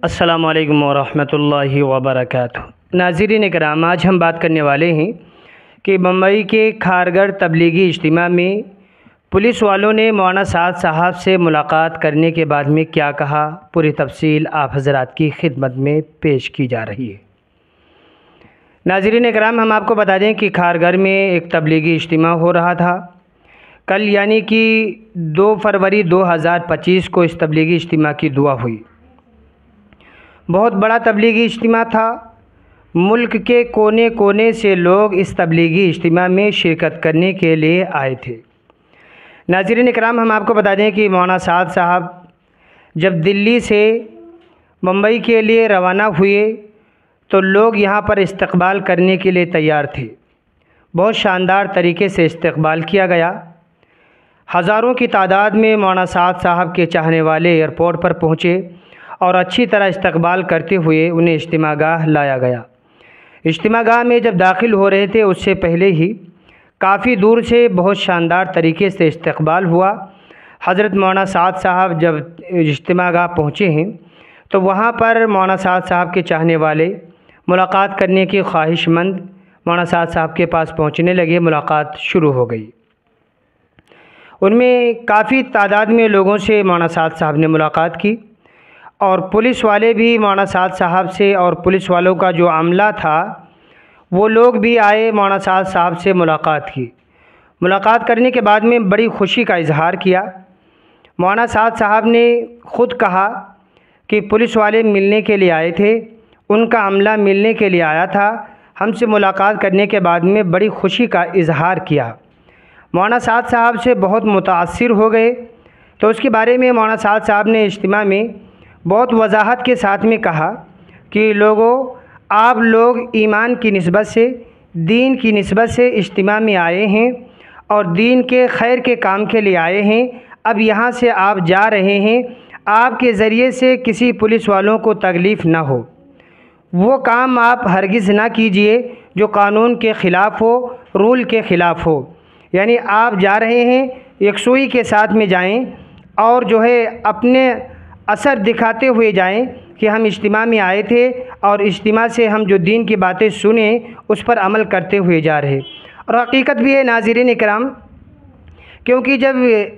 अस्सलामु अलैकुम वरहमतुल्लाहि वबरकातुहू। नाज़रीन इकराम, आज हम बात करने वाले हैं कि बम्बई के खारगढ़ तबलीगी इज्तिमा में पुलिस वालों ने मौलाना साद साहब से मुलाकात करने के बाद में क्या कहा। पूरी तफसील आप हज़रात की खिदमत में पेश की जा रही है। नाज़रीन इकराम, हम आपको बता दें कि खारगढ़ में एक तबलीगी इज्तिमा हो रहा था। कल यानी कि 2 फरवरी 2025 को इस तबलीगी इज्तिमा की दुआ हुई। बहुत बड़ा तबलीगी इज्तिमा था। मुल्क के कोने कोने से लोग इस तबलीगी इज्तिमा में शिरकत करने के लिए आए थे। नाज़रीन इकराम, हम आपको बता दें कि मौलाना साद साहब जब दिल्ली से मुंबई के लिए रवाना हुए तो लोग यहाँ पर इस्तकबाल करने के लिए तैयार थे। बहुत शानदार तरीके से इस्तकबाल किया गया। हज़ारों की तादाद में मौलाना साद साहब के चाहने वाले एयरपोर्ट पर पहुँचे और अच्छी तरह इस्तकबाल करते हुए उन्हें इज्तिमागाह लाया गया। इज्तिमागाह में जब दाखिल हो रहे थे उससे पहले ही काफ़ी दूर से बहुत शानदार तरीके से इस्तकबाल हुआ। हज़रत मौलाना साद साहब जब इज्तिमागाह पहुँचे हैं तो वहाँ पर मौलाना साद साहब के चाहने वाले मुलाकात करने की ख्वाहिशमंद मौलाना साद साहब के पास पहुँचने लगे। मुलाकात शुरू हो गई। उनमें काफ़ी तादाद में लोगों से मौलाना साद साहब ने मुलाकात की और पुलिस वाले भी मौलाना साद साहब से और पुलिस वालों का जो अमला था वो लोग भी आए, मौलाना साद साहब से मुलाकात की। मुलाकात करने के बाद में बड़ी खुशी का इजहार किया। मौलाना साद साहब ने ख़ुद कहा कि पुलिस वाले मिलने के लिए आए थे, उनका अमला मिलने के लिए आया था। हमसे मुलाकात करने के बाद में बड़ी खुशी का इजहार किया। मौलाना साद साहब से बहुत मुतासिर हो गए। तो उसके बारे में मौलाना साद साहब ने इज्तिमा में बहुत वजाहत के साथ में कहा कि लोगों, आप लोग ईमान की निस्बत से, दीन की निस्बत से इज्तिमा में आए हैं और दीन के खैर के काम के लिए आए हैं। अब यहाँ से आप जा रहे हैं, आपके ज़रिए से किसी पुलिस वालों को तकलीफ़ ना हो। वो काम आप हरगिज़ ना कीजिए जो कानून के ख़िलाफ़ हो, रूल के ख़िलाफ़ हो। यानी आप जा रहे हैं, यकसुई के साथ में जाएं और जो है अपने असर दिखाते हुए जाएं कि हम इज्तिमा में आए थे और इज्तिमा से हम जो दीन की बातें सुने उस पर अमल करते हुए जा रहे। और हकीकत भी है नाज़रीन इकराम, क्योंकि जब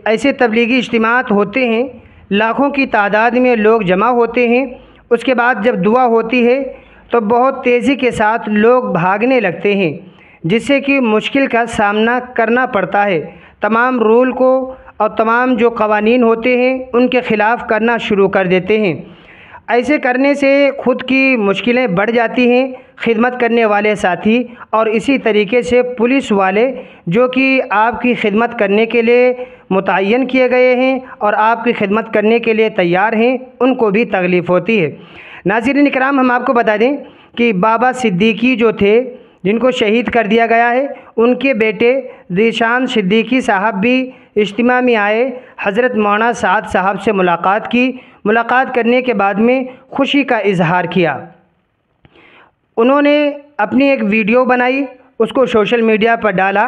ऐसे तबलीगी इज्तिमात होते हैं, लाखों की तादाद में लोग जमा होते हैं, उसके बाद जब दुआ होती है तो बहुत तेज़ी के साथ लोग भागने लगते हैं, जिससे कि मुश्किल का सामना करना पड़ता है। तमाम रूल को और तमाम जो क़वानीन होते हैं उनके ख़िलाफ़ करना शुरू कर देते हैं। ऐसे करने से ख़ुद की मुश्किलें बढ़ जाती हैं, खिदमत करने वाले साथी और इसी तरीके से पुलिस वाले जो कि आपकी खिदमत करने के लिए मुतय्यन किए गए हैं और आपकी खिदमत करने के लिए तैयार हैं, उनको भी तकलीफ़ होती है। नाज़रीन इकराम, हम आपको बता दें कि बाबा सिद्दीकी जो थे, जिनको शहीद कर दिया गया है, उनके बेटे ज़ीशान सिद्दीकी साहब भी इज्तिमा में आए। हज़रत मौलाना साद साहब से मुलाकात की। मुलाकात करने के बाद में खुशी का इजहार किया। उन्होंने अपनी एक वीडियो बनाई, उसको सोशल मीडिया पर डाला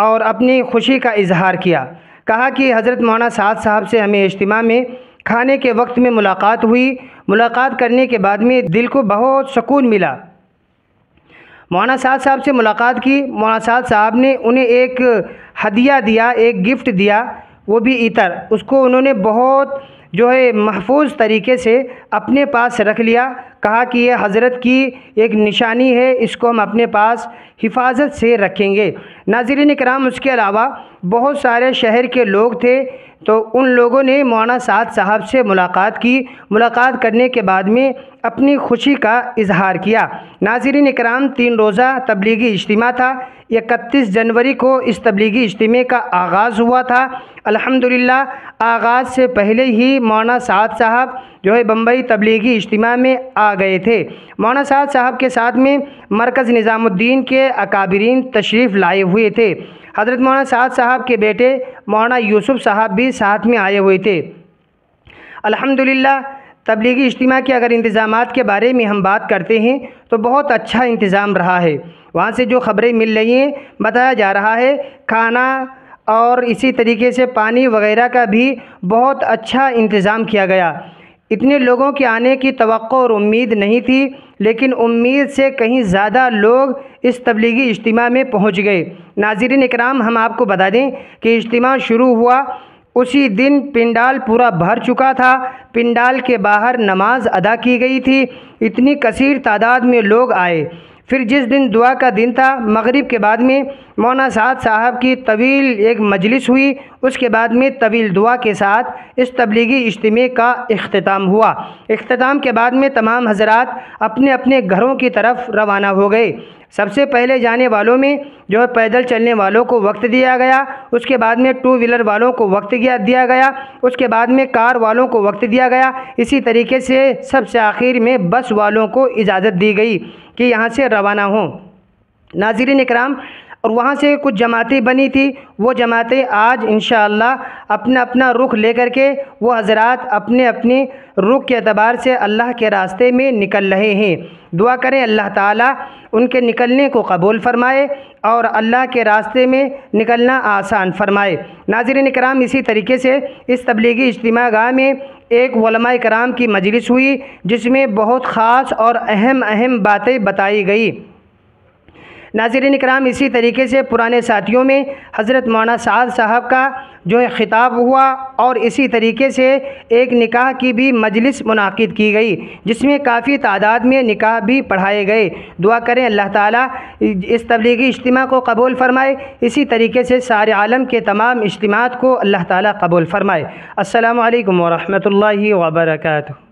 और अपनी खुशी का इजहार किया। कहा कि हज़रत मौलाना साद साहब से हमें इज्तिमा में खाने के वक्त में मुलाकात हुई। मुलाकात करने के बाद में दिल को बहुत सुकून मिला। मौलाना साद साहब से मुलाकात की। मौलाना साद साहब ने उन्हें एक हदिया दिया, एक गिफ्ट दिया, वो भी इतर। उसको उन्होंने बहुत जो है महफूज तरीके से अपने पास रख लिया। कहा कि ये हज़रत की एक निशानी है, इसको हम अपने पास हिफाजत से रखेंगे। नाज़रीन इकराम, उसके अलावा बहुत सारे शहर के लोग थे, तो उन लोगों ने मौलाना साद साहब से मुलाकात की। मुलाकात करने के बाद में अपनी खुशी का इजहार किया। नाज़रीन इकराम, 3 रोज़ा तबलीगी इज्तिमा था। 31 जनवरी को इस तबलीगी इज्तिमे का आगाज़ हुआ था। अल्हम्दुलिल्लाह आगाज़ से पहले ही मौलाना साद साहब जो है बम्बई तबलीगी इज्तिमा में आ गए थे। मौलाना साद साहब के साथ में मरकज़ निज़ामुद्दीन के अकाबिरीन तशरीफ़ लाए हुए थे। हज़रत मौलाना साद साहब के बेटे मौलाना यूसुफ साहब भी साथ में आए हुए थे। अल्हम्दुलिल्लाह तबलीगी इज्तिमा के अगर इंतज़ामात के बारे में हम बात करते हैं तो बहुत अच्छा इंतज़ाम रहा है। वहाँ से जो ख़बरें मिल रही हैं, बताया जा रहा है खाना और इसी तरीके से पानी वगैरह का भी बहुत अच्छा इंतज़ाम किया गया। इतने लोगों के आने की तवक्को और उम्मीद नहीं थी, लेकिन उम्मीद से कहीं ज़्यादा लोग इस तबलीगी इज्तिमा में पहुंच गए। नाज़रीन इकराम, हम आपको बता दें कि इज्तिमा शुरू हुआ उसी दिन पिंडाल पूरा भर चुका था। पिंडाल के बाहर नमाज अदा की गई थी। इतनी कसीर तादाद में लोग आए। फिर जिस दिन दुआ का दिन था, मगरिब के बाद में मौलाना साद साहब की तवील एक मजलिस हुई। उसके बाद में तवील दुआ के साथ इस तबलीगी इज्तिमे का इख्तिताम हुआ। इख्तिताम के बाद में तमाम हज़रात अपने अपने घरों की तरफ रवाना हो गए। सबसे पहले जाने वालों में जो है पैदल चलने वालों को वक्त दिया गया, उसके बाद में टू व्हीलर वालों को वक्त दिया गया, उसके बाद में कार वालों को वक्त दिया गया। इसी तरीके से सबसे आखिर में बस वालों को इजाज़त दी गई कि यहाँ से रवाना हों। नाज़रीन इकराम, और वहाँ से कुछ जमातें बनी थी। वो जमातें आज इंशाअल्लाह अपना अपना रुख लेकर के वो हज़रात अपने अपने रुख के एतबार से अल्लाह के रास्ते में निकल रहे हैं। दुआ करें अल्लाह ताला उनके निकलने को कबूल फ़रमाए और अल्लाह के रास्ते में निकलना आसान फ़रमाए। नाज़रीन इकराम, इसी तरीके से इस तबलीगी इज्तिमा गाह में एक उलमा कराम की मजलिस हुई, जिसमें बहुत ख़ास और अहम बातें बताई गई। नाज़रीन इकराम, इसी तरीके से पुराने साथियों में हज़रत मौलाना साद साहब का जो है ख़िताब हुआ और इसी तरीके से एक निकाह की भी मजलिस मुनाकिद की गई, जिसमें काफ़ी तादाद में निकाह भी पढ़ाए गए। दुआ करें अल्लाह ताला इस तबलीगी इज्तिमा को कबूल फ़रमाए। इसी तरीके से सारे आलम के तमाम इज्तिमात को अल्लाह ताला कबूल फ़रमाए। अस्सलामु अलैकुम व रहमतुल्लाहि व बरकातुहू।